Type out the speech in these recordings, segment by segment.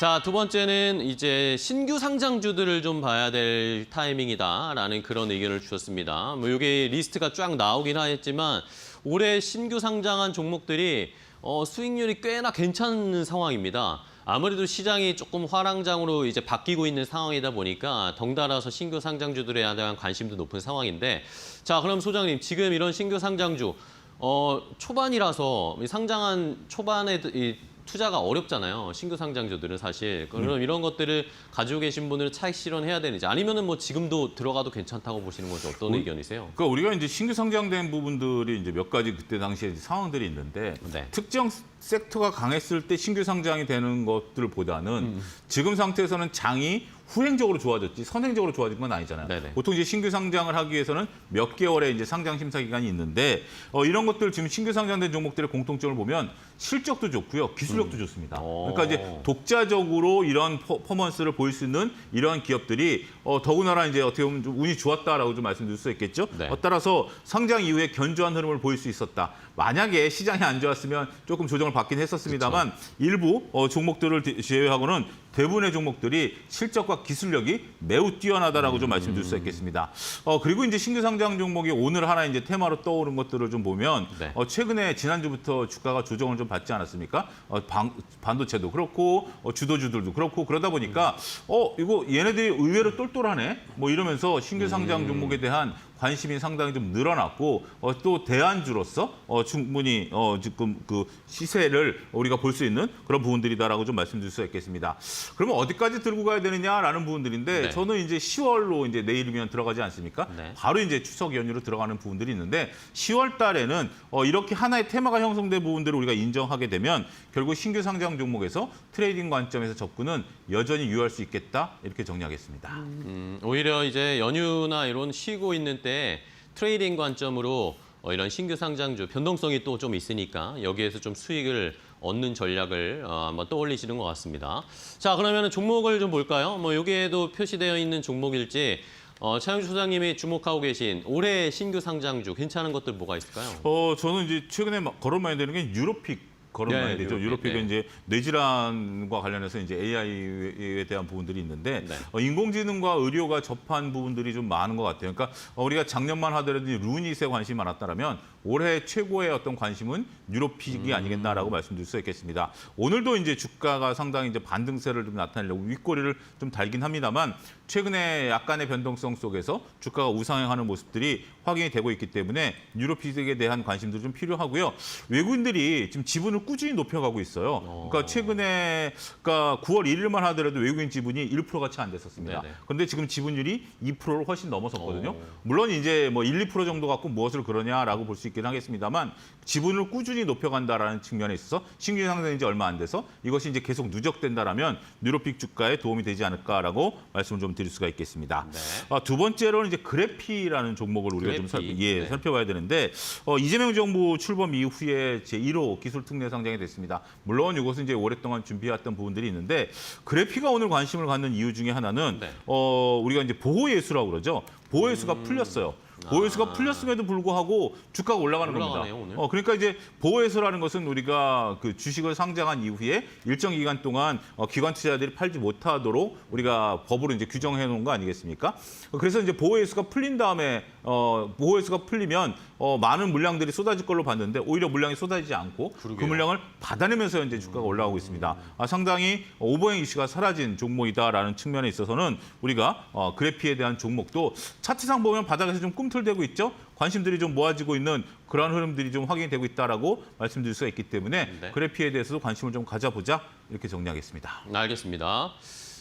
자, 두 번째는 이제 신규 상장주들을 좀 봐야 될 타이밍이다라는 그런 의견을 주셨습니다. 뭐 이게 리스트가 쫙 나오긴 하겠지만 올해 신규 상장한 종목들이 수익률이 꽤나 괜찮은 상황입니다. 아무래도 시장이 조금 화랑장으로 이제 바뀌고 있는 상황이다 보니까 덩달아서 신규 상장주들에 대한 관심도 높은 상황인데, 자, 그럼 소장님, 지금 이런 신규 상장주 초반이라서 상장한 초반에 이 투자가 어렵잖아요. 신규 상장주들은 사실. 그럼 이런 것들을 가지고 계신 분들은 차익 실현해야 되는지, 아니면은 뭐 지금도 들어가도 괜찮다고 보시는 건지 어떤 의견이세요? 그러니까 우리가 이제 신규 상장된 부분들이 이제 몇 가지 그때 당시에 상황들이 있는데, 네. 특정 섹터가 강했을 때 신규 상장이 되는 것들보다는 지금 상태에서는 장이 후행적으로 좋아졌지 선행적으로 좋아진 건 아니잖아요. 네네. 보통 이제 신규 상장을 하기 위해서는 몇 개월의 이제 상장 심사 기간이 있는데, 이런 것들 지금 신규 상장된 종목들의 공통점을 보면 실적도 좋고요, 기술력도 좋습니다. 그러니까 이제 독자적으로 이런 퍼포먼스를 보일 수 있는 이러한 기업들이 더군다나 이제 어떻게 보면 좀 운이 좋았다라고 좀 말씀드릴 수 있겠죠. 네. 따라서 상장 이후에 견조한 흐름을 보일 수 있었다. 만약에 시장이 안 좋았으면 조금 조정을 받긴 했었습니다만, 그쵸. 일부 종목들을 제외하고는 대부분의 종목들이 실적과 기술력이 매우 뛰어나다라고 좀 말씀드릴 수 있겠습니다. 그리고 이제 신규 상장 종목이 오늘 하나 이제 테마로 떠오른 것들을 좀 보면, 네. 최근에 지난주부터 주가가 조정을 좀 받지 않았습니까? 반도체도 그렇고 주도주들도 그렇고 그러다 보니까 이거 얘네들이 의외로 똘똘하네 뭐 이러면서 신규 상장 종목에 대한 관심이 상당히 좀 늘어났고, 또 대안주로서 충분히 지금 그 시세를 우리가 볼 수 있는 그런 부분들이다라고 좀 말씀드릴 수 있겠습니다. 그러면 어디까지 들고 가야 되느냐라는 부분들인데, 네. 저는 이제 10월로 이제 내일이면 들어가지 않습니까? 네. 바로 이제 추석 연휴로 들어가는 부분들이 있는데, 10월 달에는 이렇게 하나의 테마가 형성된 부분들을 우리가 인정하게 되면 결국 신규 상장 종목에서 트레이딩 관점에서 접근은 여전히 유효할 수 있겠다, 이렇게 정리하겠습니다. 오히려 이제 연휴나 이런 쉬고 있는 때 트레이딩 관점으로 이런 신규 상장주 변동성이 또 좀 있으니까 여기에서 좀 수익을 얻는 전략을 한번 떠올리시는 것 같습니다. 자, 그러면 종목을 좀 볼까요? 뭐 여기에도 표시되어 있는 종목일지, 차영주 소장님이 주목하고 계신 올해 신규 상장주 괜찮은 것들 뭐가 있을까요? 저는 이제 최근에 거론 많이 되는 게 유로픽. 거론 많이 되죠. 유로픽은 네. 이제 뇌질환과 관련해서 이제 AI에 대한 부분들이 있는데, 네. 인공지능과 의료가 접한 부분들이 좀 많은 것 같아요. 그러니까 우리가 작년만 하더라도 루닛에 관심이 많았다면 올해 최고의 어떤 관심은 유로픽이 아니겠나라고 말씀드릴 수 있겠습니다. 오늘도 이제 주가가 상당히 이제 반등세를 좀 나타내려고 윗꼬리를 좀 달긴 합니다만, 최근에 약간의 변동성 속에서 주가가 우상향하는 모습들이 확인이 되고 있기 때문에 유로픽에 대한 관심도 좀 필요하고요. 외국인들이 지금 지분을 꾸준히 높여가고 있어요. 그러니까 최근에, 그러니까 9월 1일만 하더라도 외국인 지분이 1%가 채 안 됐었습니다. 네네. 그런데 지금 지분율이 2%를 훨씬 넘어섰거든요. 물론 이제 뭐 1, 2% 정도 갖고 무엇을 그러냐라고 볼 수 있긴 하겠습니다만, 지분을 꾸준히 높여간다라는 측면에 있어서 신규 상장된 지 얼마 안 돼서 이것이 이제 계속 누적된다라면 유로픽 주가에 도움이 되지 않을까라고 말씀을 좀 드릴 수가 있겠습니다. 네. 두 번째로는 이제 그래피라는 종목을 우리가 좀 네. 살펴봐야 되는데, 이재명 정부 출범 이후에 제1호 기술 특례 상장이 됐습니다. 물론 이것은 이제 오랫동안 준비해왔던 부분들이 있는데, 그래피가 오늘 관심을 갖는 이유 중에 하나는 네. 우리가 이제 보호예수라고 그러죠. 보호예수가 풀렸어요. 보호예수가 풀렸음에도 불구하고 주가가 올라가는 겁니다. 오늘. 그러니까 이제 보호예수라는 것은 우리가 그 주식을 상장한 이후에 일정 기간 동안 기관 투자자들이 팔지 못하도록 우리가 법으로 이제 규정해 놓은 거 아니겠습니까? 그래서 이제 보호예수가 풀린 다음에 보호예수가 풀리면 많은 물량들이 쏟아질 걸로 봤는데, 오히려 물량이 쏟아지지 않고 그러게요. 그 물량을 받아내면서 현재 주가가 올라가고 있습니다. 상당히 오버행 이슈가 사라진 종목이다라는 측면에 있어서는 우리가 그래피에 대한 종목도 차트상 보면 바닥에서 좀 꿈틀대고 있죠. 관심들이 좀 모아지고 있는 그런 흐름들이 좀 확인이 되고 있다라고 말씀드릴 수가 있기 때문에, 네. 그래피에 대해서도 관심을 좀 가져보자, 이렇게 정리하겠습니다. 알겠습니다.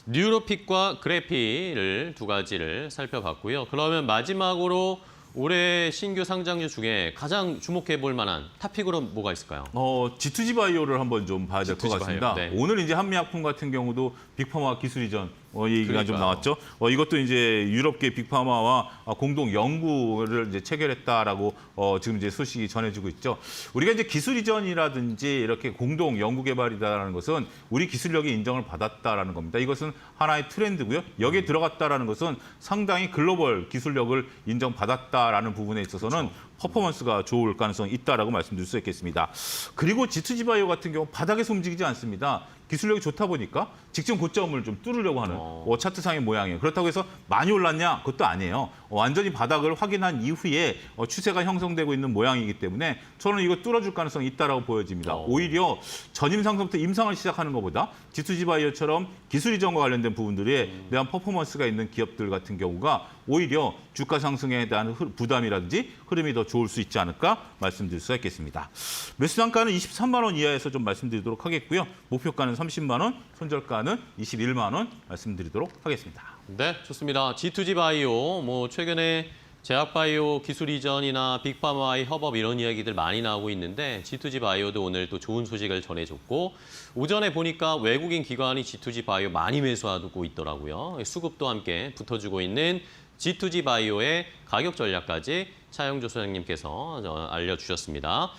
뉴로픽과 그래피를 두 가지를 살펴봤고요. 그러면 마지막으로 올해 신규 상장주 중에 가장 주목해 볼 만한 탑픽으로 뭐가 있을까요? G2G 바이오를 한번 좀 봐야 될 것 G2G 같습니다. 바이오, 네. 오늘 이제 한미약품 같은 경우도 빅파마 기술 이전 얘기가 좀 그러니까요. 나왔죠. 이것도 이제 유럽계 빅파마와 공동 연구를 이제 체결했다라고 지금 이제 소식이 전해지고 있죠. 우리가 이제 기술 이전이라든지 이렇게 공동 연구 개발이다라는 것은 우리 기술력이 인정을 받았다라는 겁니다. 이것은 하나의 트렌드고요. 여기에 들어갔다라는 것은 상당히 글로벌 기술력을 인정받았다라는 부분에 있어서는 퍼포먼스가 좋을 가능성이 있다라고 말씀드릴 수 있겠습니다. 그리고 G2G 바이오 같은 경우 바닥에서 움직이지 않습니다. 기술력이 좋다 보니까 직전 고점을 좀 뚫으려고 하는 차트상의 모양이에요. 그렇다고 해서 많이 올랐냐? 그것도 아니에요. 완전히 바닥을 확인한 이후에 추세가 형성되고 있는 모양이기 때문에 저는 이거 뚫어줄 가능성이 있다라고 보여집니다. 오히려 전임 상승부터 임상을 시작하는 것보다 G2G 바이오처럼 기술 이전과 관련된 부분들에 대한 퍼포먼스가 있는 기업들 같은 경우가 오히려 주가 상승에 대한 부담이라든지 흐름이 더 좋을 수 있지 않을까 말씀드릴 수가 있겠습니다. 매수 단가는 23만 원 이하에서 좀 말씀드리도록 하겠고요. 목표가는 30만 원, 손절가는 21만 원 말씀드리도록 하겠습니다. 네, 좋습니다. G2G 바이오, 뭐 최근에 제약바이오 기술 이전이나 빅파마와의 협업 이런 이야기들 많이 나오고 있는데 G2G 바이오도 오늘 또 좋은 소식을 전해줬고 오전에 보니까 외국인 기관이 G2G 바이오 많이 매수하고 있더라고요. 수급도 함께 붙어주고 있는 G2G 바이오의 가격 전략까지 차영조 소장님께서 알려주셨습니다.